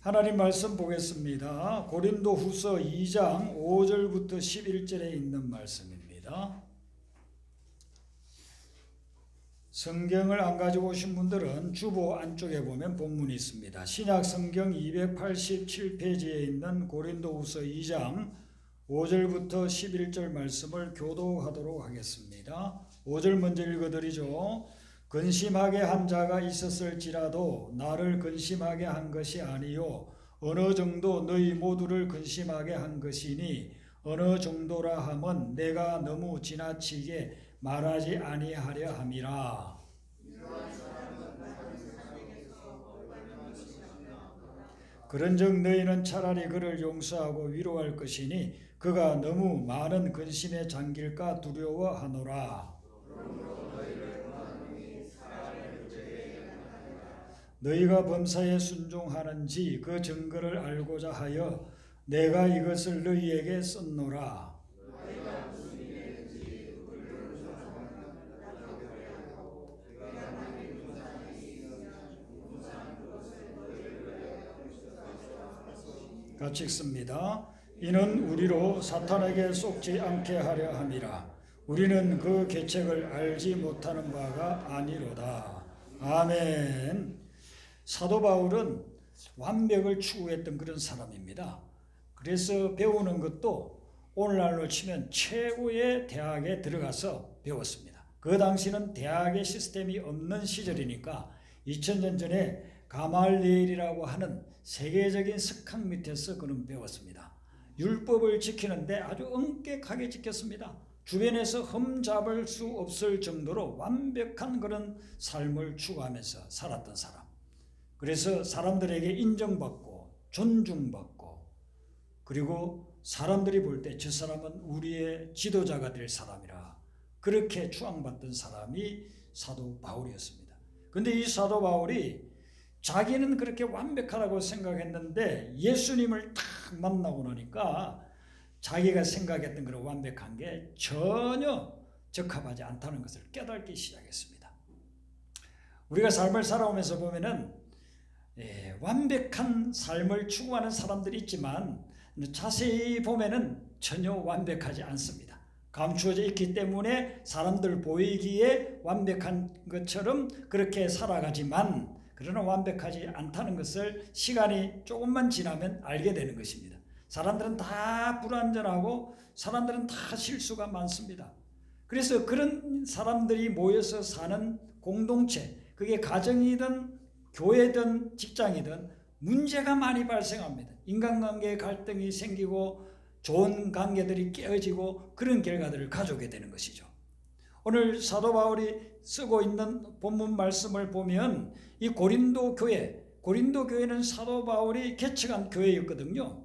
하나님 말씀 보겠습니다. 고린도후서 2장 5절부터 11절에 있는 말씀입니다. 성경을 안 가지고 오신 분들은 주보 안쪽에 보면 본문이 있습니다. 신약 성경 287페이지에 있는 고린도후서 2장 5절부터 11절 말씀을 교독하도록 하겠습니다. 5절 먼저 읽어드리죠. 근심하게 한 자가 있었을지라도 나를 근심하게 한 것이 아니요 어느 정도 너희 모두를 근심하게 한 것이니 어느 정도라 함은 내가 너무 지나치게 말하지 아니하려 함이라. 그런즉 너희는 차라리 그를 용서하고 위로할 것이니 그가 너무 많은 근심에 잠길까 두려워하노라. 너희가 범사에 순종하는지 그 증거를 알고자 하여 내가 이것을 너희에게 썼노라. 같이 읽습니다. 이는 우리로 사탄에게 속지 않게 하려 함이라. 우리는 그 계책을 알지 못하는 바가 아니로다. 아멘. 사도 바울은 완벽을 추구했던 그런 사람입니다. 그래서 배우는 것도 오늘날로 치면 최고의 대학에 들어가서 배웠습니다. 그 당시는 대학의 시스템이 없는 시절이니까 2000년 전에 가말리엘이라고 하는 세계적인 석학 밑에서 그는 배웠습니다. 율법을 지키는데 아주 엄격하게 지켰습니다. 주변에서 흠잡을 수 없을 정도로 완벽한 그런 삶을 추구하면서 살았던 사람. 그래서 사람들에게 인정받고 존중받고 그리고 사람들이 볼 때 저 사람은 우리의 지도자가 될 사람이라 그렇게 추앙받던 사람이 사도 바울이었습니다. 그런데 이 사도 바울이 자기는 그렇게 완벽하다고 생각했는데 예수님을 딱 만나고 나니까 자기가 생각했던 그런 완벽한 게 전혀 적합하지 않다는 것을 깨닫기 시작했습니다. 우리가 삶을 살아오면서 보면은 완벽한 삶을 추구하는 사람들이 있지만 자세히 보면은 전혀 완벽하지 않습니다. 감추어져 있기 때문에 사람들 보이기에 완벽한 것처럼 그렇게 살아가지만 그러나 완벽하지 않다는 것을 시간이 조금만 지나면 알게 되는 것입니다. 사람들은 다 불완전하고 사람들은 다 실수가 많습니다. 그래서 그런 사람들이 모여서 사는 공동체, 그게 가정이든 교회든 직장이든 문제가 많이 발생합니다. 인간관계에 갈등이 생기고 좋은 관계들이 깨어지고 그런 결과들을 가져오게 되는 것이죠. 오늘 사도 바울이 쓰고 있는 본문 말씀을 보면 이 고린도 교회는 사도 바울이 개척한 교회였거든요.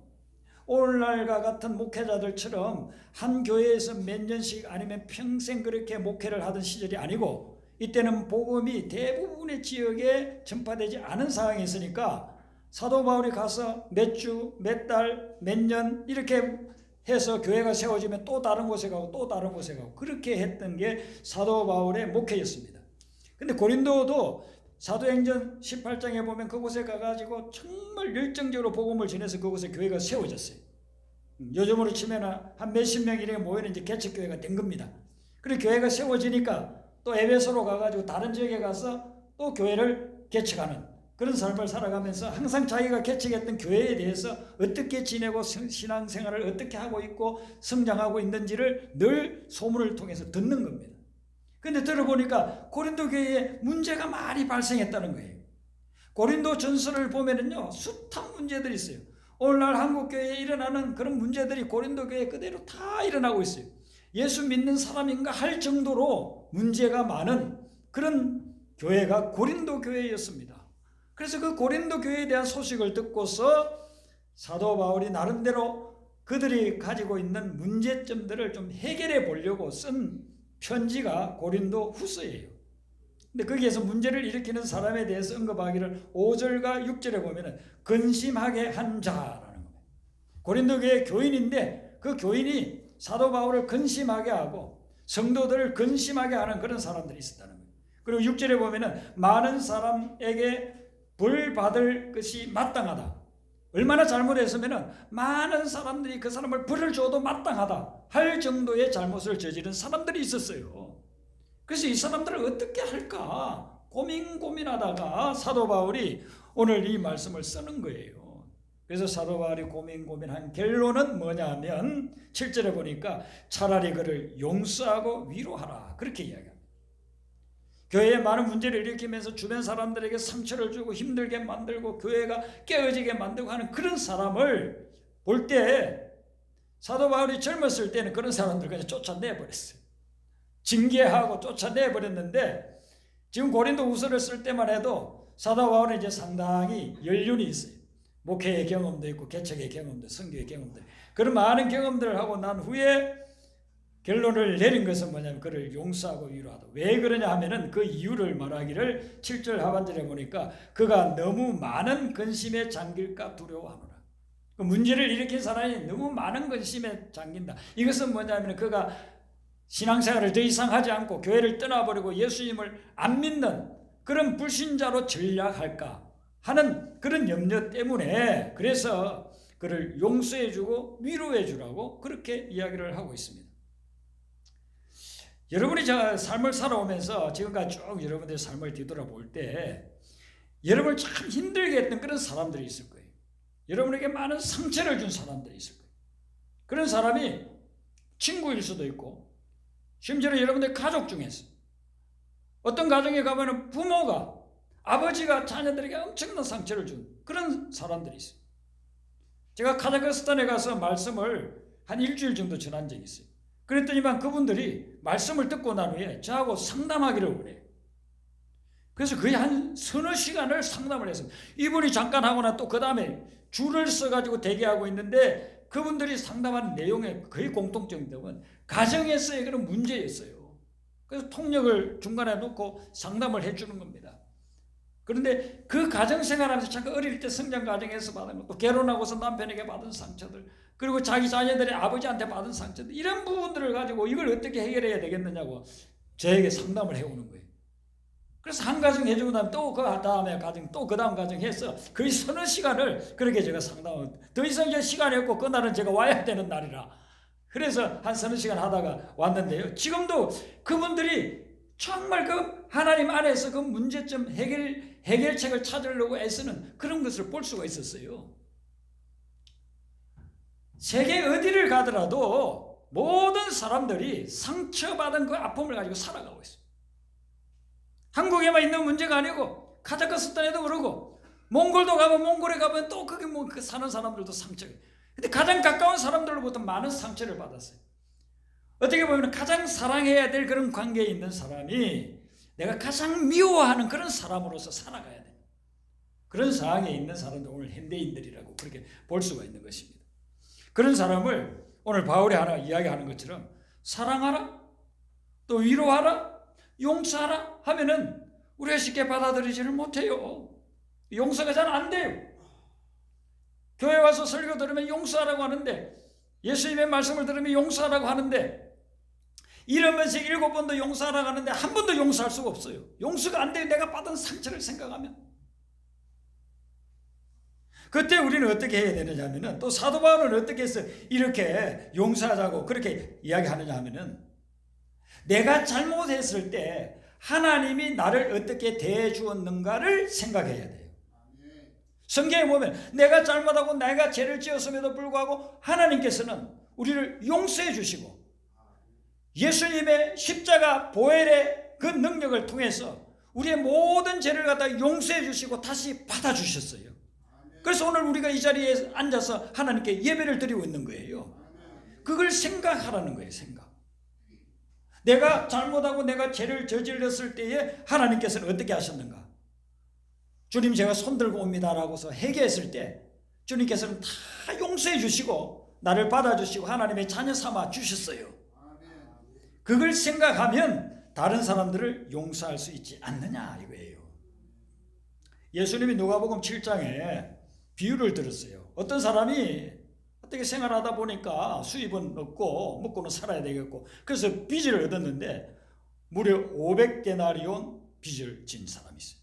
오늘날과 같은 목회자들처럼 한 교회에서 몇 년씩 아니면 평생 그렇게 목회를 하던 시절이 아니고 이때는 복음이 대부분의 지역에 전파되지 않은 상황이 있으니까 사도 바울이 가서 몇 주, 몇 달, 몇 년 이렇게 해서 교회가 세워지면 또 다른 곳에 가고 또 다른 곳에 가고 그렇게 했던 게 사도 바울의 목회였습니다. 근데 고린도도 사도행전 18장에 보면 그곳에 가가지고 정말 열정적으로 복음을 전해서 그곳에 교회가 세워졌어요. 요즘으로 치면 한 몇십 명이 이렇게 모이는 이제 개척교회가 된 겁니다. 그리고 교회가 세워지니까 또 에베소로 가가지고 다른 지역에 가서 또 교회를 개척하는 그런 삶을 살아가면서 항상 자기가 개척했던 교회에 대해서 어떻게 지내고 신앙생활을 어떻게 하고 있고 성장하고 있는지를 늘 소문을 통해서 듣는 겁니다. 그런데 들어보니까 고린도 교회에 문제가 많이 발생했다는 거예요. 고린도 전서를 보면은요 숱한 문제들이 있어요. 오늘날 한국 교회에 일어나는 그런 문제들이 고린도 교회에 그대로 다 일어나고 있어요. 예수 믿는 사람인가 할 정도로 문제가 많은 그런 교회가 고린도 교회였습니다. 그래서 그 고린도 교회에 대한 소식을 듣고서 사도 바울이 나름대로 그들이 가지고 있는 문제점들을 좀 해결해 보려고 쓴 편지가 고린도 후서예요. 근데 거기에서 문제를 일으키는 사람에 대해서 언급하기를 5절과 6절에 보면은 근심하게 한 자라는 겁니다. 고린도 교회 교인인데 그 교인이 사도 바울을 근심하게 하고 성도들을 근심하게 하는 그런 사람들이 있었다는 거예요. 그리고 6절에 보면은 많은 사람에게 벌 받을 것이 마땅하다. 얼마나 잘못했으면 많은 사람들이 그 사람을 벌을 줘도 마땅하다 할 정도의 잘못을 저지른 사람들이 있었어요. 그래서 이 사람들을 어떻게 할까 고민하다가 사도 바울이 오늘 이 말씀을 쓰는 거예요. 그래서 사도 바울이 고민한 결론은 뭐냐면 7절에 보니까 차라리 그를 용서하고 위로하라 그렇게 이야기합니다. 교회에 많은 문제를 일으키면서 주변 사람들에게 상처를 주고 힘들게 만들고 교회가 깨어지게 만들고 하는 그런 사람을 볼 때 사도 바울이 젊었을 때는 그런 사람들 그냥 쫓아내버렸어요. 징계하고 쫓아내버렸는데 지금 고린도후서를 쓸 때만 해도 사도 바울은 이제 상당히 연륜이 있어요. 목회의 경험도 있고 개척의 경험도 선교의 경험도 그런 많은 경험들을 하고 난 후에 결론을 내린 것은 뭐냐면 그를 용서하고 위로하다. 왜 그러냐 하면은 그 이유를 말하기를 7절 하반절에 보니까 그가 너무 많은 근심에 잠길까 두려워하노라. 그 문제를 일으킨 사람이 너무 많은 근심에 잠긴다. 이것은 뭐냐면 그가 신앙생활을 더 이상 하지 않고 교회를 떠나버리고 예수님을 안 믿는 그런 불신자로 전락할까 하는 그런 염려 때문에 그래서 그를 용서해주고 위로해주라고 그렇게 이야기를 하고 있습니다. 여러분이 저 삶을 살아오면서 지금까지 쭉 여러분들의 삶을 뒤돌아볼 때 여러분을 참 힘들게 했던 그런 사람들이 있을 거예요. 여러분에게 많은 상처를 준 사람들이 있을 거예요. 그런 사람이 친구일 수도 있고 심지어 여러분들 가족 중에서 어떤 가정에 가면 부모가 아버지가 자녀들에게 엄청난 상처를 준 그런 사람들이 있어요. 제가 카자흐스탄에 가서 말씀을 한 일주일 정도 전한 적이 있어요. 그랬더니만 그분들이 말씀을 듣고 난 후에 저하고 상담하기를 원해요. 그래서 거의 한 서너 시간을 상담을 했습니다. 이분이 잠깐 하거나 또 그 다음에 줄을 써가지고 대기하고 있는데 그분들이 상담하는 내용의 거의 공통점은 가정에서의 그런 문제였어요. 그래서 통역을 중간에 놓고 상담을 해주는 겁니다. 그런데 그 가정생활하면서 자꾸 어릴 때 성장 과정에서 받은 것도 결혼하고서 남편에게 받은 상처들 그리고 자기 자녀들의 아버지한테 받은 상처들 이런 부분들을 가지고 이걸 어떻게 해결해야 되겠느냐고 저에게 상담을 해오는 거예요. 그래서 한 가정 해주고 나면 또 그 다음에 가정 또 그 다음 가정 해서 거의 서너 시간을 그렇게 제가 상담을 더 이상 이제 시간이 없고 그날은 제가 와야 되는 날이라 그래서 한 서너 시간 하다가 왔는데요. 지금도 그분들이 정말 그 하나님 안에서 그 문제점 해결책을 찾으려고 애쓰는 그런 것을 볼 수가 있었어요. 세계 어디를 가더라도 모든 사람들이 상처받은 그 아픔을 가지고 살아가고 있어요. 한국에만 있는 문제가 아니고 카자흐스탄에도 그러고 몽골도 가면 몽골에 가면 또 거기 뭐 사는 사람들도 상처. 근데 가장 가까운 사람들로부터 많은 상처를 받았어요. 어떻게 보면 가장 사랑해야 될 그런 관계에 있는 사람이 내가 가장 미워하는 그런 사람으로서 살아가야 돼. 그런 상황에 있는 사람들 오늘 현대인들이라고 그렇게 볼 수가 있는 것입니다. 그런 사람을 오늘 바울이 하나 이야기하는 것처럼 사랑하라, 또 위로하라, 용서하라 하면은 우리가 쉽게 받아들이지를 못해요. 용서가 잘 안 돼요. 교회 와서 설교 들으면 용서하라고 하는데 예수님의 말씀을 들으면 용서하라고 하는데 7번씩 7번도 용서하라고 하는데 한 번도 용서할 수가 없어요. 용서가 안 돼요. 내가 받은 상처를 생각하면. 그때 우리는 어떻게 해야 되느냐 하면은 또 사도 바울은 어떻게 해서 이렇게 용서하자고 그렇게 이야기하느냐 하면은 내가 잘못했을 때 하나님이 나를 어떻게 대해 주었는가를 생각해야 돼요. 성경에 보면 내가 잘못하고 내가 죄를 지었음에도 불구하고 하나님께서는 우리를 용서해 주시고 예수님의 십자가 보혈의 그 능력을 통해서 우리의 모든 죄를 갖다 용서해 주시고 다시 받아 주셨어요. 그래서 오늘 우리가 이 자리에 앉아서 하나님께 예배를 드리고 있는 거예요. 그걸 생각하라는 거예요. 생각. 내가 잘못하고 내가 죄를 저질렀을 때에 하나님께서는 어떻게 하셨는가? 주님 제가 손들고 옵니다라고서 회개했을 때 주님께서는 다 용서해 주시고 나를 받아주시고 하나님의 자녀 삼아 주셨어요. 그걸 생각하면 다른 사람들을 용서할 수 있지 않느냐 이거예요. 예수님이 누가복음 7장에 비유를 들었어요. 어떤 사람이 어떻게 생활하다 보니까 수입은 없고 먹고는 살아야 되겠고 그래서 빚을 얻었는데 무려 500데나리온 빚을 진 사람이 있어요.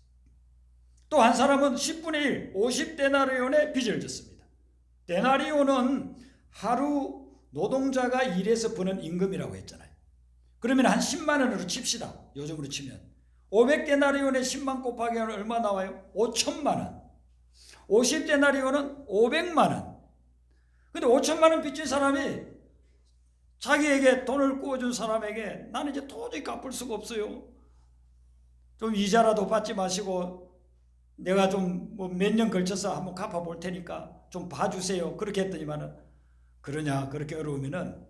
또 한 사람은 10분의 1 50데나리온의 빚을 졌습니다. 데나리온은 하루 노동자가 일해서 버는 임금이라고 했잖아요. 그러면 한 10만 원으로 칩시다. 요즘으로 치면 500데나리온에 10만 곱하기 하면 얼마 나와요? 5천만 원. 50데나리온은 500만 원. 근데 5천만 원 빚진 사람이 자기에게 돈을 구워준 사람에게 나는 이제 도저히 갚을 수가 없어요. 좀 이자라도 받지 마시고 내가 좀 뭐 몇 년 걸쳐서 한번 갚아볼 테니까 좀 봐주세요. 그렇게 했더니만은 그러냐 그렇게 어려우면은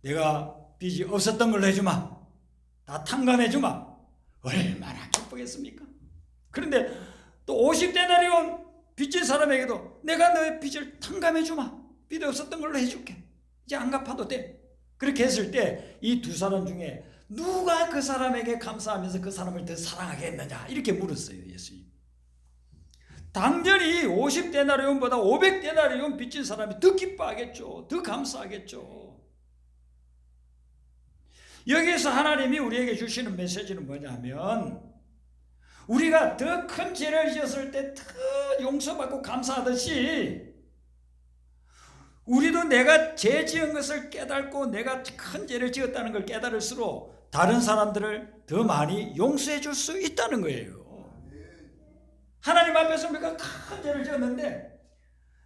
내가 빚이 없었던 걸로 해주마. 다 탕감해주마. 얼마나 기쁘겠습니까? 그런데 또 50데나리온 빚진 사람에게도 내가 너의 빚을 탕감해주마. 빚이 없었던 걸로 해줄게. 이제 안 갚아도 돼. 그렇게 했을 때 이 두 사람 중에 누가 그 사람에게 감사하면서 그 사람을 더 사랑하겠느냐 이렇게 물었어요. 예수님. 당연히 50데나리온보다 500데나리온 빚진 사람이 더 기뻐하겠죠. 더 감사하겠죠. 여기에서 하나님이 우리에게 주시는 메시지는 뭐냐면 우리가 더 큰 죄를 지었을 때 더 용서받고 감사하듯이 우리도 내가 죄 지은 것을 깨닫고 내가 큰 죄를 지었다는 걸 깨달을수록 다른 사람들을 더 많이 용서해 줄 수 있다는 거예요. 하나님 앞에서 우리가 큰 죄를 지었는데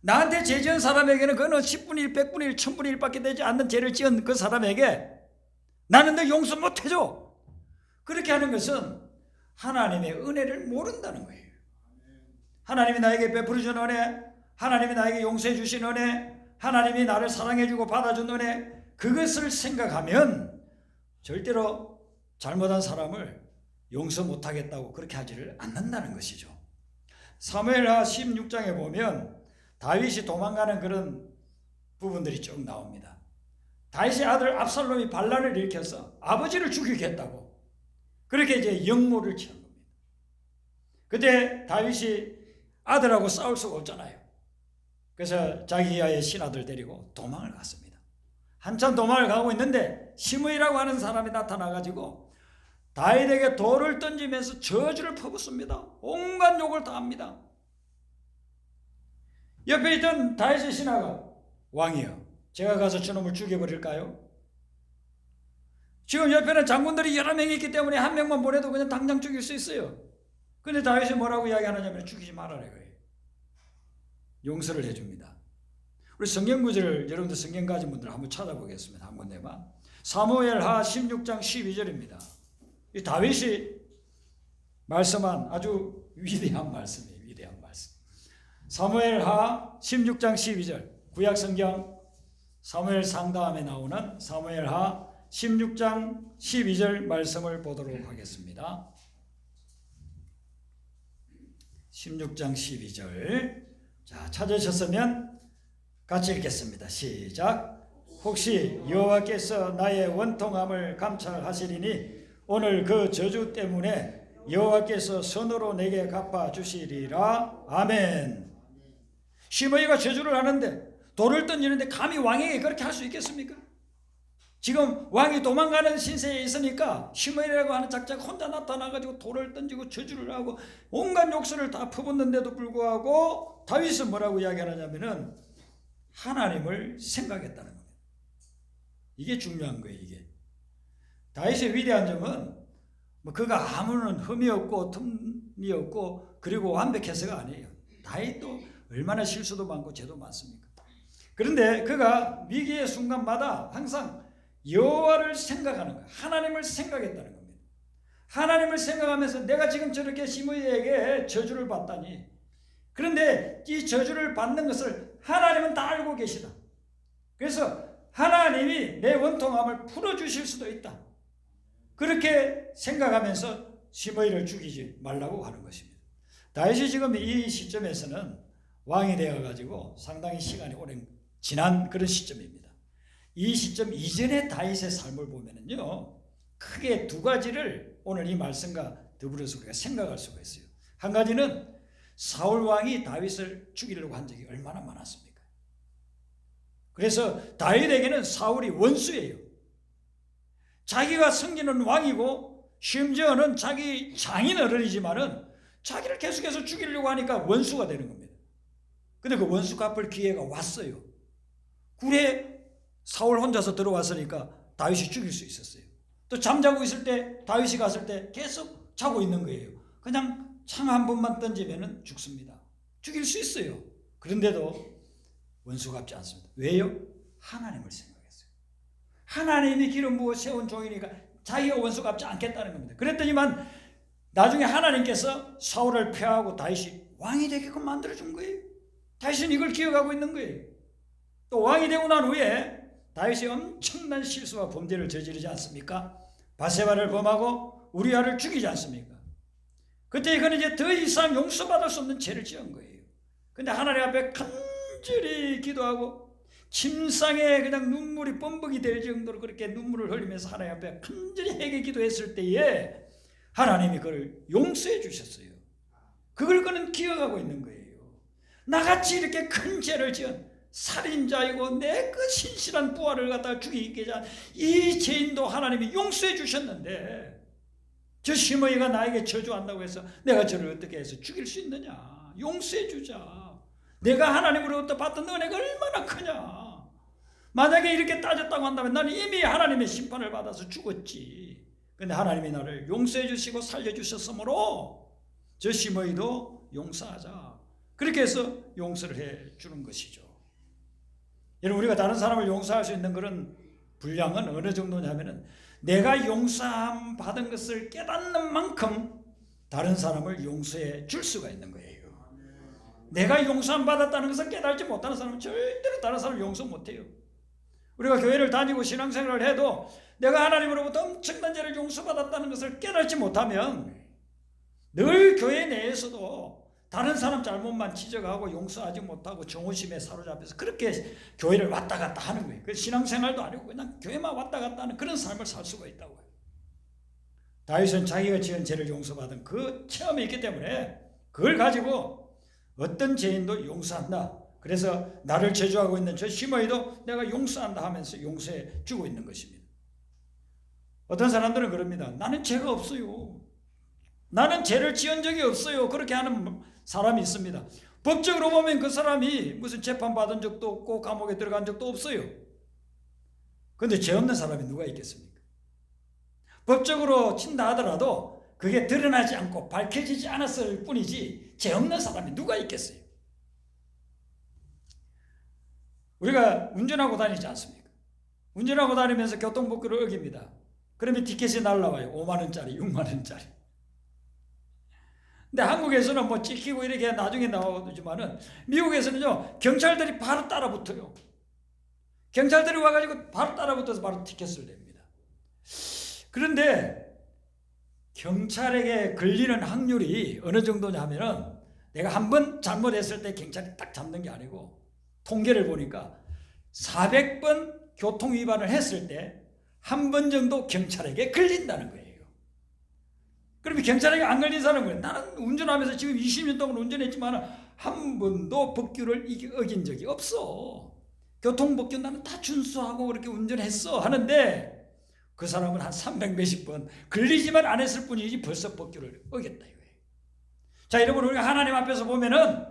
나한테 죄 지은 사람에게는 그는 10분의 1, 100분의 1, 1000분의 1밖에 되지 않는 죄를 지은 그 사람에게 나는 너 용서 못해줘. 그렇게 하는 것은 하나님의 은혜를 모른다는 거예요. 하나님이 나에게 베풀어 준 은혜, 하나님이 나에게 용서해 주신 은혜, 하나님이 나를 사랑해 주고 받아준 은혜, 그것을 생각하면 절대로 잘못한 사람을 용서 못하겠다고 그렇게 하지를 않는다는 것이죠. 사무엘하 16장에 보면 다윗이 도망가는 그런 부분들이 쭉 나옵니다. 다윗의 아들 압살롬이 반란을 일으켜서 아버지를 죽이겠다고 그렇게 이제 역모를 취한 겁니다. 그때 다윗이 아들하고 싸울 수가 없잖아요. 그래서 자기의 신하들 데리고 도망을 갔습니다. 한참 도망을 가고 있는데 시므이라고 하는 사람이 나타나가지고 다윗에게 돌을 던지면서 저주를 퍼붓습니다. 온갖 욕을 다 합니다. 옆에 있던 다윗의 신하가 왕이여 제가 가서 저놈을 죽여버릴까요? 지금 옆에는 장군들이 여러 명이 있기 때문에 한 명만 보내도 그냥 당장 죽일 수 있어요. 근데 다윗이 뭐라고 이야기하느냐면 죽이지 말아라 거예요. 용서를 해줍니다. 우리 성경 구절을 여러분들 성경 가진 분들 한번 찾아보겠습니다. 한번 내봐. 사무엘하 16장 12절입니다. 이 다윗이 말씀한 아주 위대한 말씀이에요. 위대한 말씀. 사무엘하 16장 12절 구약 성경 사무엘 상담에 나오는 사무엘하 16장 12절 말씀을 보도록 하겠습니다. 16장 12절 자 찾으셨으면 같이 읽겠습니다. 시작. 혹시 여호와께서 나의 원통함을 감찰하시리니 오늘 그 저주 때문에 여호와께서 선으로 내게 갚아주시리라. 아멘. 시므이가 저주를 하는데 돌을 던지는데 감히 왕에게 그렇게 할 수 있겠습니까? 지금 왕이 도망가는 신세에 있으니까 시므이라고 하는 작자가 혼자 나타나가지고 돌을 던지고 저주를 하고 온갖 욕설을 다 퍼붓는데도 불구하고 다윗은 뭐라고 이야기하냐면은 하나님을 생각했다는 겁니다. 이게 중요한 거예요. 이게 다윗의 위대한 점은 뭐 그가 아무런 흠이 없고 틈이 없고 그리고 완벽해서가 아니에요. 다윗도 얼마나 실수도 많고 죄도 많습니까? 그런데 그가 위기의 순간마다 항상 여호와를 생각하는 거예요. 하나님을 생각했다는 겁니다. 하나님을 생각하면서 내가 지금 저렇게 시므이에게 저주를 받다니 그런데 이 저주를 받는 것을 하나님은 다 알고 계시다. 그래서 하나님이 내 원통함을 풀어주실 수도 있다. 그렇게 생각하면서 시므이를 죽이지 말라고 하는 것입니다. 다윗이 지금 이 시점에서는 왕이 되어가지고 상당히 시간이 오래 지난 그런 시점입니다. 이 시점 이전의 다윗의 삶을 보면은요, 크게 두 가지를 오늘 이 말씀과 더불어서 우리가 생각할 수가 있어요. 한 가지는 사울 왕이 다윗을 죽이려고 한 적이 얼마나 많았습니까? 그래서 다윗에게는 사울이 원수예요. 자기가 섬기는 왕이고 심지어는 자기 장인 어른이지만은 자기를 계속해서 죽이려고 하니까 원수가 되는 겁니다. 근데 그 원수 갚을 기회가 왔어요. 굴에 사울 혼자서 들어왔으니까 다윗이 죽일 수 있었어요. 또 잠자고 있을 때 다윗이 갔을 때 계속 자고 있는 거예요. 그냥 창 한 번만 던지면 죽습니다. 죽일 수 있어요. 그런데도 원수 갚지 않습니다. 왜요? 하나님을 생각했어요. 하나님이 기름 부어 세운 종이니까 자기가 원수 갚지 않겠다는 겁니다. 그랬더니만 나중에 하나님께서 사울을 폐하고 다윗이 왕이 되게끔 만들어준 거예요. 다윗은 이걸 기억하고 있는 거예요. 또 왕이 되고 난 후에 다윗이 엄청난 실수와 범죄를 저지르지 않습니까? 바세바를 범하고 우리아를 죽이지 않습니까? 그때 그는 이제 더 이상 용서받을 수 없는 죄를 지은 거예요. 근데 하나님 앞에 간절히 기도하고 침상에 그냥 눈물이 범벅이 될 정도로 그렇게 눈물을 흘리면서 하나님 앞에 간절히 회개 기도했을 때에 하나님이 그를 용서해 주셨어요. 그걸 그는 기억하고 있는 거예요. 나같이 이렇게 큰 죄를 지은 살인자이고 내 그 신실한 부하를 갖다가 죽이게 한 이 죄인도 하나님이 용서해 주셨는데 저 시므이가 나에게 저주한다고 해서 내가 저를 어떻게 해서 죽일 수 있느냐? 용서해 주자. 내가 하나님으로부터 받던 은혜가 얼마나 크냐? 만약에 이렇게 따졌다고 한다면 나는 이미 하나님의 심판을 받아서 죽었지. 근데 하나님이 나를 용서해 주시고 살려주셨으므로 저 시므이도 용서하자. 그렇게 해서 용서를 해 주는 것이죠. 여러분, 우리가 다른 사람을 용서할 수 있는 그런 분량은 어느 정도냐면은 내가 용서함 받은 것을 깨닫는 만큼 다른 사람을 용서해 줄 수가 있는 거예요. 내가 용서함 받았다는 것을 깨닫지 못하는 사람은 절대로 다른 사람을 용서 못해요. 우리가 교회를 다니고 신앙생활을 해도 내가 하나님으로부터 엄청난 죄를 용서받았다는 것을 깨닫지 못하면 늘 교회 내에서도 다른 사람 잘못만 지적하고 용서하지 못하고 정오심에 사로잡혀서 그렇게 교회를 왔다 갔다 하는 거예요. 그래서 신앙생활도 아니고 그냥 교회만 왔다 갔다 하는 그런 삶을 살 수가 있다고요. 다윗은 자기가 지은 죄를 용서받은 그 체험이 있기 때문에 그걸 가지고 어떤 죄인도 용서한다. 그래서 나를 저주하고 있는 저 시므이도 내가 용서한다 하면서 용서해 주고 있는 것입니다. 어떤 사람들은 그럽니다. 나는 죄가 없어요. 나는 죄를 지은 적이 없어요. 그렇게 하는 사람이 있습니다. 법적으로 보면 그 사람이 무슨 재판 받은 적도 없고 감옥에 들어간 적도 없어요. 그런데 죄 없는 사람이 누가 있겠습니까? 법적으로 친다 하더라도 그게 드러나지 않고 밝혀지지 않았을 뿐이지 죄 없는 사람이 누가 있겠어요? 우리가 운전하고 다니지 않습니까? 운전하고 다니면서 교통법규를 어깁니다. 그러면 티켓이 날라와요. 5만 원짜리, 6만 원짜리. 근데 한국에서는 뭐 찍히고 이렇게 나중에 나오지만은 미국에서는요 경찰들이 바로 따라붙어요. 경찰들이 와가지고 바로 따라붙어서 바로 티켓을 냅니다. 그런데 경찰에게 걸리는 확률이 어느 정도냐 하면은 내가 한 번 잘못했을 때 경찰이 딱 잡는 게 아니고 통계를 보니까 400번 교통 위반을 했을 때 한 번 정도 경찰에게 걸린다는 거예요. 그러면 경찰에게 안 걸린 사람은 거예요. 나는 운전하면서 지금 20년 동안 운전했지만 한 번도 법규를 어긴 적이 없어. 교통법규 나는 다 준수하고 그렇게 운전했어 하는데 그 사람은 한 300몇십 번 걸리지만 안 했을 뿐이지 벌써 법규를 어겼다 이거예요. 자, 여러분, 우리가 하나님 앞에서 보면은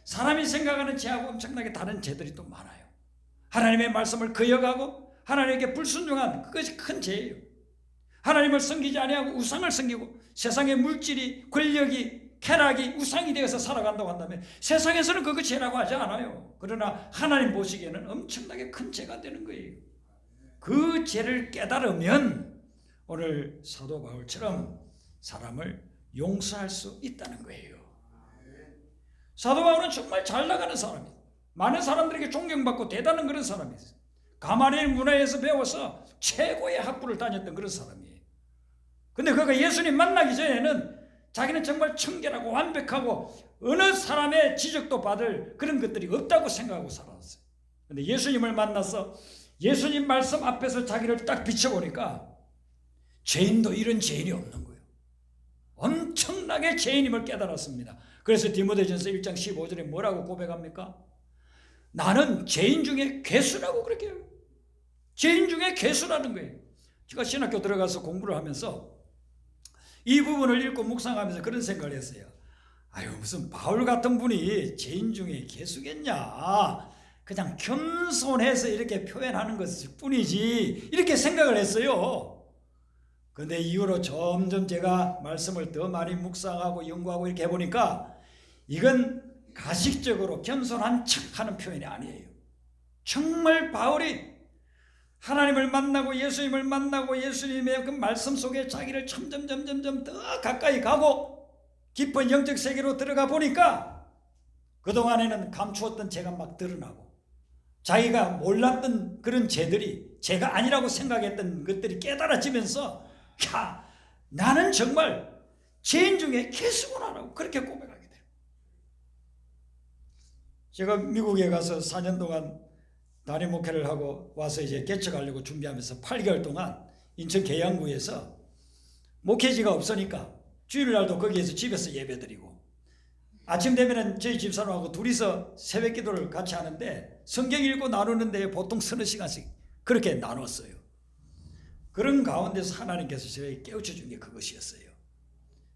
사람이 생각하는 죄하고 엄청나게 다른 죄들이 또 많아요. 하나님의 말씀을 거역하고 하나님께 불순종한 그것이 큰 죄예요. 하나님을 섬기지 아니하고 우상을 섬기고 세상의 물질이, 권력이, 쾌락이 우상이 되어서 살아간다고 한다면 세상에서는 그거 죄라고 하지 않아요. 그러나 하나님 보시기에는 엄청나게 큰 죄가 되는 거예요. 그 죄를 깨달으면 오늘 사도 바울처럼 사람을 용서할 수 있다는 거예요. 사도 바울은 정말 잘 나가는 사람이에요. 많은 사람들에게 존경받고 대단한 그런 사람이에요. 가마리엘 문화에서 배워서 최고의 학부를 다녔던 그런 사람이에요. 근데 그가 예수님 만나기 전에는 자기는 정말 청결하고 완벽하고 어느 사람의 지적도 받을 그런 것들이 없다고 생각하고 살았어요. 근데 예수님을 만나서 예수님 말씀 앞에서 자기를 딱 비춰보니까 죄인도 이런 죄인이 없는 거예요. 엄청나게 죄인임을 깨달았습니다. 그래서 디모데전서 1장 15절에 뭐라고 고백합니까? 나는 죄인 중에 괴수라고 그렇게 해요. 죄인 중에 괴수라는 거예요. 제가 신학교 들어가서 공부를 하면서 이 부분을 읽고 묵상하면서 그런 생각을 했어요. 아유 무슨 바울 같은 분이 죄인 중에 개수겠냐, 그냥 겸손해서 이렇게 표현하는 것일 뿐이지 이렇게 생각을 했어요. 근데 이후로 점점 제가 말씀을 더 많이 묵상하고 연구하고 이렇게 해보니까 이건 가식적으로 겸손한 척하는 표현이 아니에요. 정말 바울이 하나님을 만나고 예수님을 만나고 예수님의 그 말씀 속에 자기를 점점 더 가까이 가고 깊은 영적 세계로 들어가 보니까 그동안에는 감추었던 죄가 막 드러나고 자기가 몰랐던 그런 죄들이 죄가 아니라고 생각했던 것들이 깨달아지면서 야, 나는 정말 죄인 중에 개수구나라고 그렇게 고백하게 돼요. 제가 미국에 가서 4년 동안 단임 목회를 하고 와서 이제 개척하려고 준비하면서 8개월 동안 인천 계양구에서 목회지가 없으니까 주일날도 거기에서 집에서 예배드리고 아침 되면은 저희 집사람하고 둘이서 새벽 기도를 같이 하는데 성경 읽고 나누는데 보통 서너 시간씩 그렇게 나눴어요. 그런 가운데서 하나님께서 저에게 깨우쳐 준 게 그것이었어요.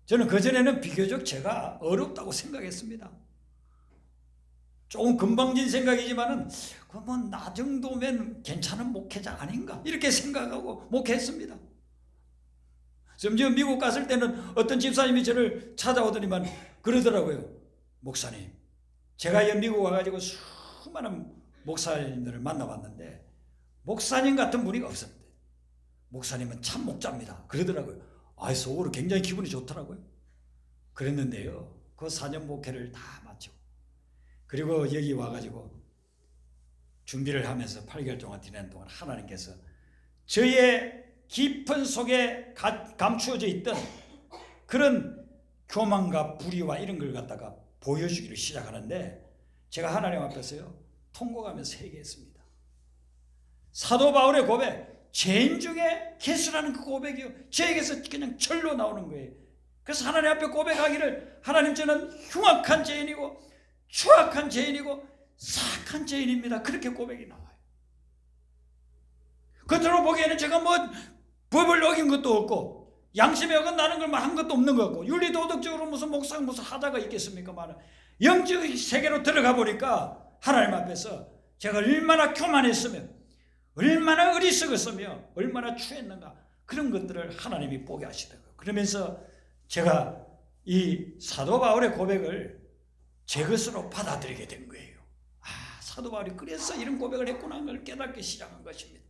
저는 그전에는 비교적 제가 어렵다고 생각했습니다. 조금 금방진 생각이지만은 뭐 나 정도면 괜찮은 목회자 아닌가 이렇게 생각하고 목회했습니다. 심지어 미국 갔을 때는 어떤 집사님이 저를 찾아오더니만 그러더라고요. 목사님, 제가 미국 와가지고 수많은 목사님들을 만나봤는데 목사님 같은 분이 없었는데 목사님은 참 목자입니다 그러더라고요. 아, 속으로 굉장히 기분이 좋더라고요. 그랬는데요, 그 4년 목회를 다 마치고 그리고 여기 와가지고 준비를 하면서 8개월 동안 지내는 동안 하나님께서 저의 깊은 속에 감추어져 있던 그런 교만과 불의와 이런 걸 갖다가 보여주기를 시작하는데 제가 하나님 앞에서요 통곡하면서 회개했습니다. 사도 바울의 고백, 죄인 중에 개수라는 그 고백이요, 저에게서 그냥 절로 나오는 거예요. 그래서 하나님 앞에 고백하기를, 하나님 저는 흉악한 죄인이고 추악한 죄인이고 사악한 죄인입니다, 그렇게 고백이 나와요. 겉으로 보기에는 제가 뭐 법을 어긴 것도 없고 양심에 어긋나는 걸 한 것도 없는 것 같고 윤리도덕적으로 무슨 목상 무슨 하자가 있겠습니까? 영적 세계로 들어가 보니까 하나님 앞에서 제가 얼마나 교만했으며 얼마나 어리석었으며 얼마나 추했는가, 그런 것들을 하나님이 보게 하시더라고요. 그러면서 제가 이 사도 바울의 고백을 제 것으로 받아들이게 된 거예요. 아, 사도 바울이 그래서 이런 고백을 했구나 하는 걸 깨닫기 시작한 것입니다.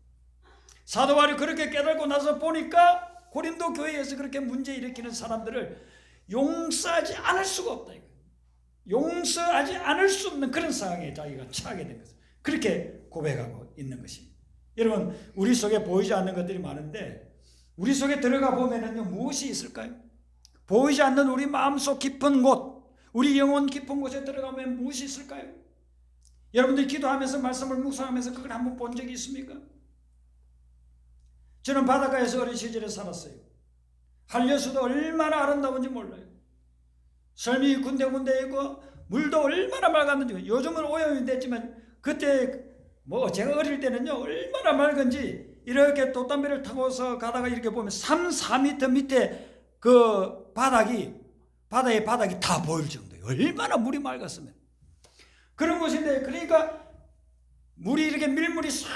사도 바울이 그렇게 깨닫고 나서 보니까 고린도 교회에서 그렇게 문제 일으키는 사람들을 용서하지 않을 수가 없다. 용서하지 않을 수 없는 그런 상황에 자기가 처하게 된 것을 그렇게 고백하고 있는 것입니다. 여러분, 우리 속에 보이지 않는 것들이 많은데 우리 속에 들어가 보면은요, 무엇이 있을까요? 보이지 않는 우리 마음속 깊은 곳, 우리 영혼 깊은 곳에 들어가면 무엇이 있을까요? 여러분들 기도하면서 말씀을 묵상하면서 그걸 한번 본 적이 있습니까? 저는 바닷가에서 어린 시절에 살았어요. 한려수도 얼마나 아름다운지 몰라요. 설미 군데군데 있고 물도 얼마나 맑았는지, 요즘은 오염이 됐지만 그때 뭐 제가 어릴 때는요 얼마나 맑은지 이렇게 돛담배를 타고서 가다가 이렇게 보면 3, 4m 밑에 그 바다의 바닥이 다 보일 정도예요. 얼마나 물이 맑았으면. 그런 곳인데, 그러니까 물이 이렇게 밀물이 싹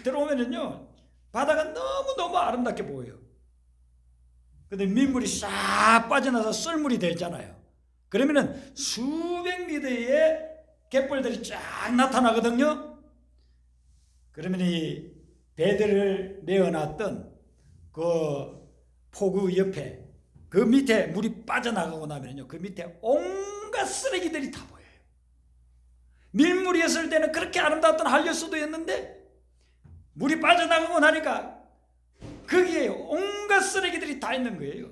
들어오면은요 바다가 너무너무 아름답게 보여요. 근데 밀물이 싹 빠져나서 썰물이 되잖아요. 그러면은 수백 미터의 갯벌들이 쫙 나타나거든요. 그러면 이 배들을 메어놨던 그 포구 옆에 그 밑에 물이 빠져나가고 나면요 그 밑에 온갖 쓰레기들이 다 보여요. 밀물이었을 때는 그렇게 아름다웠던 한려수도였는데 물이 빠져나가고 나니까 거기에 온갖 쓰레기들이 다 있는 거예요.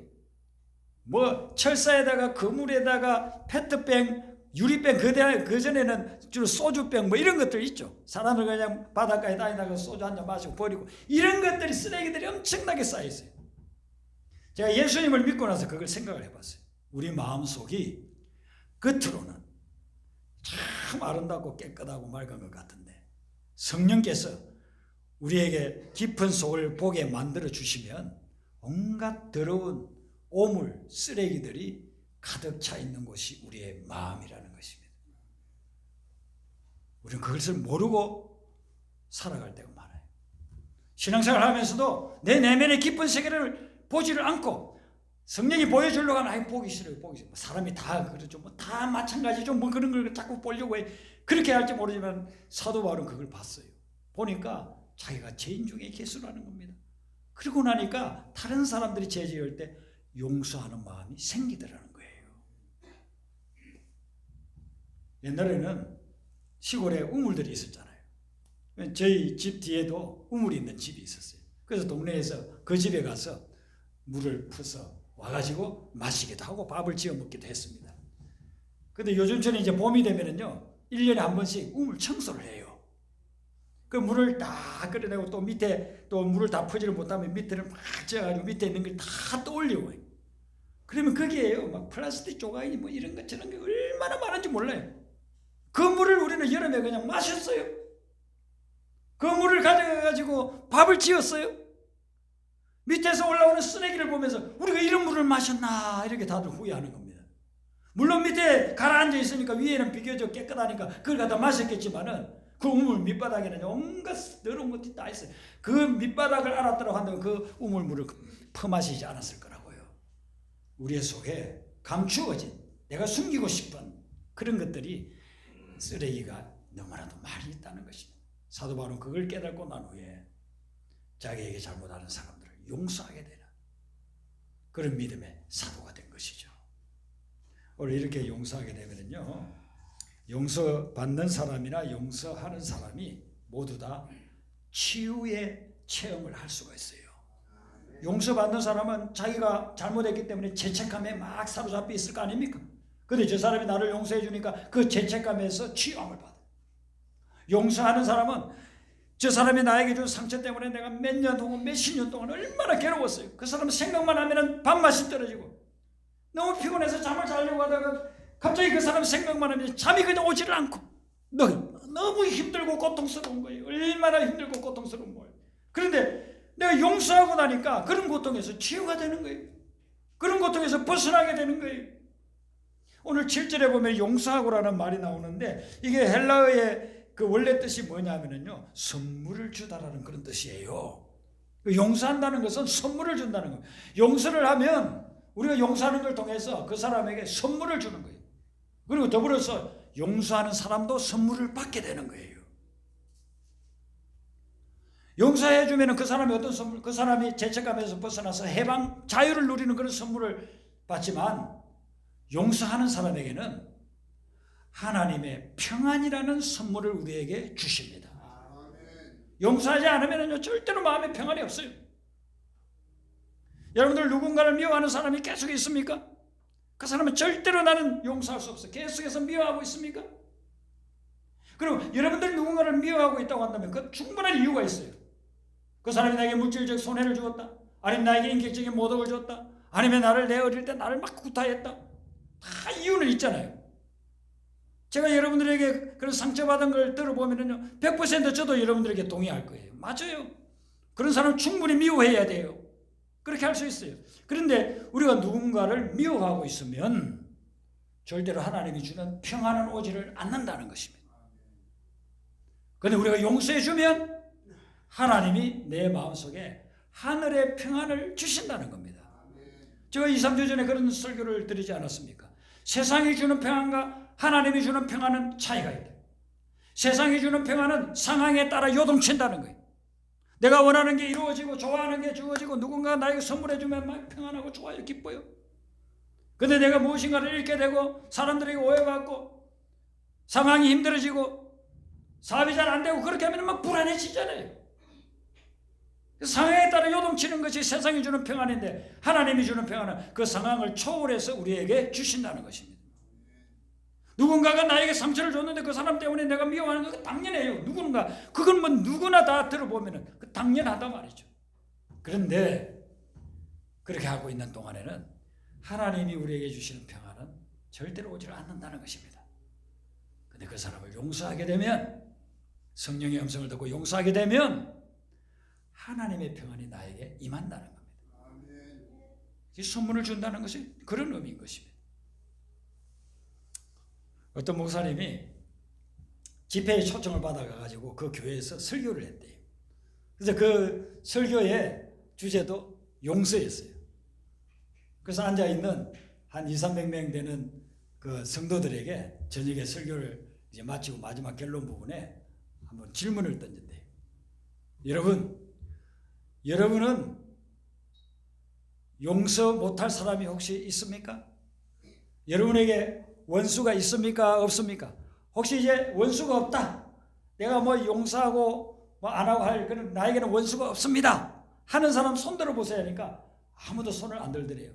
뭐 철사에다가 그물에다가 페트병, 유리병, 그전에는 주로 소주병 뭐 이런 것들 있죠. 사람들 그냥 바닷가에 다니다가 소주 한잔 마시고 버리고 이런 것들이, 쓰레기들이 엄청나게 쌓여있어요. 제가 예수님을 믿고 나서 그걸 생각을 해봤어요. 우리 마음속이 겉으로는 참 아름답고 깨끗하고 맑은 것 같은데 성령께서 우리에게 깊은 속을 보게 만들어 주시면 온갖 더러운 오물, 쓰레기들이 가득 차 있는 곳이 우리의 마음이라는 것입니다. 우리는 그것을 모르고 살아갈 때가 많아요. 신앙생활 하면서도 내 내면의 깊은 세계를 보지를 않고 성령이 보여주려고 하면 아이 보기 싫어요. 보기 싫어요. 사람이 다 그러죠. 뭐 다 마찬가지죠. 뭐 그런 걸 자꾸 보려고 해. 그렇게 할지 모르지만 사도 바울은 그걸 봤어요. 보니까 자기가 죄인 중에 개수라는 겁니다. 그러고 나니까 다른 사람들이 죄 지을 때 용서하는 마음이 생기더라는 거예요. 옛날에는 시골에 우물들이 있었잖아요. 저희 집 뒤에도 우물이 있는 집이 있었어요. 그래서 동네에서 그 집에 가서 물을 퍼서 와가지고 마시기도 하고 밥을 지어 먹기도 했습니다. 근데 요즘처럼 이제 봄이 되면은요, 1년에 한 번씩 우물 청소를 해요. 그 물을 다 끓여내고 또 밑에 또 물을 다 퍼지를 못하면 밑에를 막 쪄가지고 밑에 있는 걸 다 떠올리고, 그러면 거기에요 막 플라스틱 조각이 뭐 이런 것 저런 게 얼마나 많은지 몰라요. 그 물을 우리는 여름에 그냥 마셨어요. 그 물을 가져가가지고 밥을 지었어요. 밑에서 올라오는 쓰레기를 보면서 우리가 이런 물을 마셨나 이렇게 다들 후회하는 겁니다. 물론 밑에 가라앉아 있으니까 위에는 비교적 깨끗하니까 그걸 갖다 마셨겠지만은 그 우물 밑바닥에는 온갖 더러운 것들이 다 있어요. 그 밑바닥을 알았더라고 한다면 그 우물물을 퍼마시지 않았을 거라고요. 우리의 속에 감추어진 내가 숨기고 싶은 그런 것들이 쓰레기가 너무나도 많이 있다는 것입니다. 사도 바울은 그걸 깨닫고 난 후에 자기에게 잘못하는 사람들을 용서하게 되는 그런 믿음의 사도가 된 것이죠. 오늘 이렇게 용서하게 되면요, 용서받는 사람이나 용서하는 사람이 모두 다 치유의 체험을 할 수가 있어요. 용서받는 사람은 자기가 잘못했기 때문에 죄책감에 막 사로잡혀 있을 거 아닙니까? 그런데 저 사람이 나를 용서해 주니까 그 죄책감에서 치유함을 받아요. 용서하는 사람은 저 사람이 나에게 준 상처 때문에 내가 몇 년 동안 몇십 년 동안 얼마나 괴로웠어요. 그 사람 생각만 하면 밥맛이 떨어지고 너무 피곤해서 잠을 자려고 하다가 갑자기 그 사람 생각만 하면 잠이 그냥 오지를 않고 너무 힘들고 고통스러운 거예요. 얼마나 힘들고 고통스러운 거예요. 그런데 내가 용서하고 나니까 그런 고통에서 치유가 되는 거예요. 그런 고통에서 벗어나게 되는 거예요. 오늘 7절에 보면 용서하고라는 말이 나오는데 이게 헬라어의 그 원래 뜻이 뭐냐면요, 선물을 주다라는 그런 뜻이에요. 용서한다는 것은 선물을 준다는 거예요. 용서를 하면 우리가 용서하는 걸 통해서 그 사람에게 선물을 주는 거예요. 그리고 더불어서 용서하는 사람도 선물을 받게 되는 거예요. 용서해 주면 그 사람이 어떤 선물, 그 사람이 죄책감에서 벗어나서 해방, 자유를 누리는 그런 선물을 받지만 용서하는 사람에게는 하나님의 평안이라는 선물을 우리에게 주십니다. 용서하지 않으면 절대로 마음에 평안이 없어요. 여러분들 누군가를 미워하는 사람이 계속 있습니까? 그 사람은 절대로 나는 용서할 수 없어요. 계속해서 미워하고 있습니까? 그리고 여러분들이 누군가를 미워하고 있다고 한다면 그 충분한 이유가 있어요. 그 사람이 나에게 물질적 손해를 주었다, 아니면 나에게 인격적인 모독을 줬다, 아니면 나를 내 어릴 때 나를 막 구타했다. 다 이유는 있잖아요. 제가 여러분들에게 그런 상처받은 걸 들어보면요, 100% 저도 여러분들에게 동의할 거예요. 맞아요. 그런 사람 충분히 미워해야 돼요. 그렇게 할 수 있어요. 그런데 우리가 누군가를 미워하고 있으면 절대로 하나님이 주는 평안은 오지를 않는다는 것입니다. 그런데 우리가 용서해 주면 하나님이 내 마음속에 하늘의 평안을 주신다는 겁니다. 제가 2, 3주 전에 그런 설교를 드리지 않았습니까? 세상이 주는 평안과 하나님이 주는 평안은 차이가 있다. 세상이 주는 평안은 상황에 따라 요동친다는 거예요. 내가 원하는 게 이루어지고 좋아하는 게 주어지고 누군가 나에게 선물해 주면 막 평안하고 좋아요, 기뻐요. 근데 내가 무엇인가를 잃게 되고 사람들에게 오해받고 상황이 힘들어지고 사업이 잘 안 되고 그렇게 하면 막 불안해지잖아요. 상황에 따라 요동치는 것이 세상이 주는 평안인데 하나님이 주는 평안은 그 상황을 초월해서 우리에게 주신다는 것입니다. 누군가가 나에게 상처를 줬는데 그 사람 때문에 내가 미워하는 건 당연해요. 누군가, 그건 뭐 누구나 다 들어보면 당연하단 말이죠. 그런데 그렇게 하고 있는 동안에는 하나님이 우리에게 주시는 평안은 절대로 오지를 않는다는 것입니다. 근데 그 사람을 용서하게 되면, 성령의 음성을 듣고 용서하게 되면 하나님의 평안이 나에게 임한다는 겁니다. 이 선물을 준다는 것이 그런 의미인 것입니다. 어떤 목사님이 집회에 초청을 받아가지고 그 교회에서 설교를 했대요. 그래서 그 설교의 주제도 용서였어요. 그래서 앉아있는 한 200~300명 되는 그 성도들에게 저녁에 설교를 이제 마치고 마지막 결론 부분에 한번 질문을 던진대요. 여러분은 용서 못할 사람이 혹시 있습니까? 여러분에게 원수가 있습니까? 없습니까? 혹시 이제 원수가 없다. 내가 뭐 용서하고 뭐 안 하고 할 그런 나에게는 원수가 없습니다. 하는 사람 손 들어 보세요 하니까 아무도 손을 안 들더래요.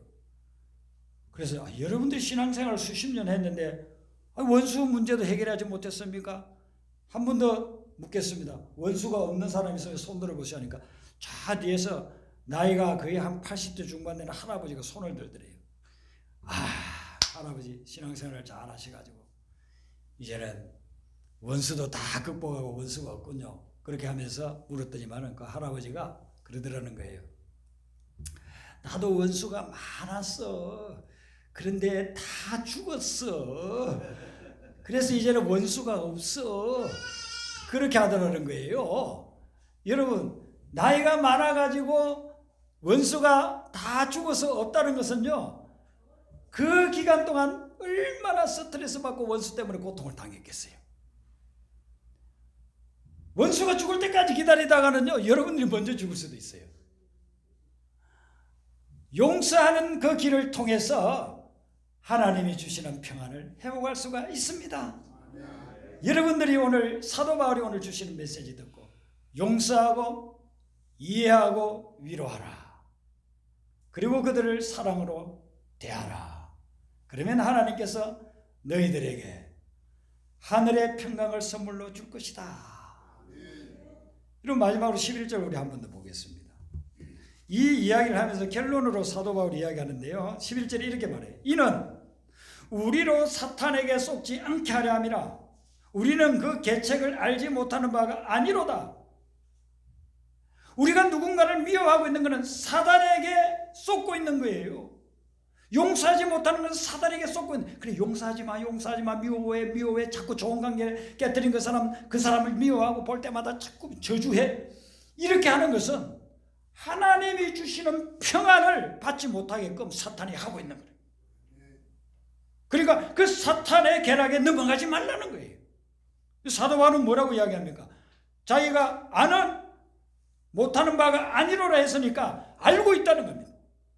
그래서 여러분들 신앙생활 수십 년 했는데 원수 문제도 해결하지 못했습니까? 한 번 더 묻겠습니다. 원수가 없는 사람이 있어요. 손 들어 보세요 하니까 저 뒤에서 나이가 거의 한 80대 중반 되는 할아버지가 손을 들더래요. 할아버지 신앙생활을 잘 하셔가지고 이제는 원수도 다 극복하고 원수가 없군요. 그렇게 하면서 물었더니만은 그 할아버지가 그러더라는 거예요. 나도 원수가 많았어. 그런데 다 죽었어. 그래서 이제는 원수가 없어. 그렇게 하더라는 거예요. 여러분, 나이가 많아가지고 원수가 다 죽어서 없다는 것은요, 그 기간 동안 얼마나 스트레스 받고 원수 때문에 고통을 당했겠어요. 원수가 죽을 때까지 기다리다가는요, 여러분들이 먼저 죽을 수도 있어요. 용서하는 그 길을 통해서 하나님이 주시는 평안을 회복할 수가 있습니다. 여러분들이 오늘 사도 바울이 오늘 주시는 메시지 듣고 용서하고 이해하고 위로하라. 그리고 그들을 사랑으로 대하라. 그러면 하나님께서 너희들에게 하늘의 평강을 선물로 줄 것이다. 그럼 마지막으로 11절 우리 한 번 더 보겠습니다. 이 이야기를 하면서 결론으로 사도 바울이 이야기하는데요. 11절에 이렇게 말해요. 이는 우리로 사탄에게 속지 않게 하려 함이라. 우리는 그 계책을 알지 못하는 바가 아니로다. 우리가 누군가를 미워하고 있는 것은 사단에게 속고 있는 거예요. 용서하지 못하는 것은 사단에게 속고 있는. 그래, 용서하지 마, 미워해. 자꾸 좋은 관계를 깨뜨린 그 사람을 미워하고 볼 때마다 자꾸 저주해. 이렇게 하는 것은 하나님이 주시는 평안을 받지 못하게끔 사탄이 하고 있는 거예요. 그러니까 그 사탄의 계략에 넘어가지 말라는 거예요. 사도 바울은 뭐라고 이야기합니까? 자기가 아는 못하는 바가 아니로라 했으니까 알고 있다는 겁니다.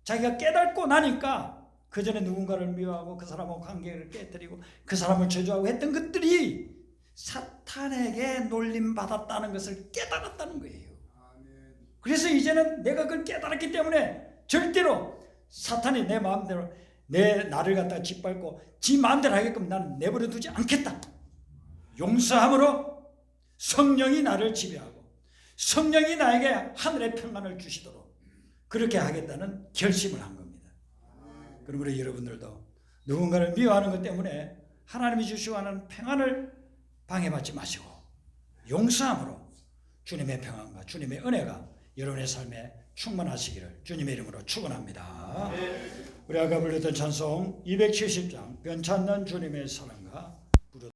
자기가 깨닫고 나니까 그 전에 누군가를 미워하고 그 사람하고 관계를 깨뜨리고 그 사람을 저주하고 했던 것들이 사탄에게 놀림받았다는 것을 깨달았다는 거예요. 그래서 이제는 내가 그걸 깨달았기 때문에 절대로 사탄이 내 마음대로 나를 갖다가 짓밟고 지 마음대로 하게끔 나는 내버려 두지 않겠다. 용서함으로 성령이 나를 지배하고 성령이 나에게 하늘의 평안을 주시도록 그렇게 하겠다는 결심을 한 겁니다. 그러므로 여러분들도 누군가를 미워하는 것 때문에 하나님이 주시고 하는 평안을 방해받지 마시고 용서함으로 주님의 평안과 주님의 은혜가 여러분의 삶에 충만하시기를 주님의 이름으로 축원합니다. 우리 아까 불렀던 찬송 270장 변치 않는 주님의 사랑과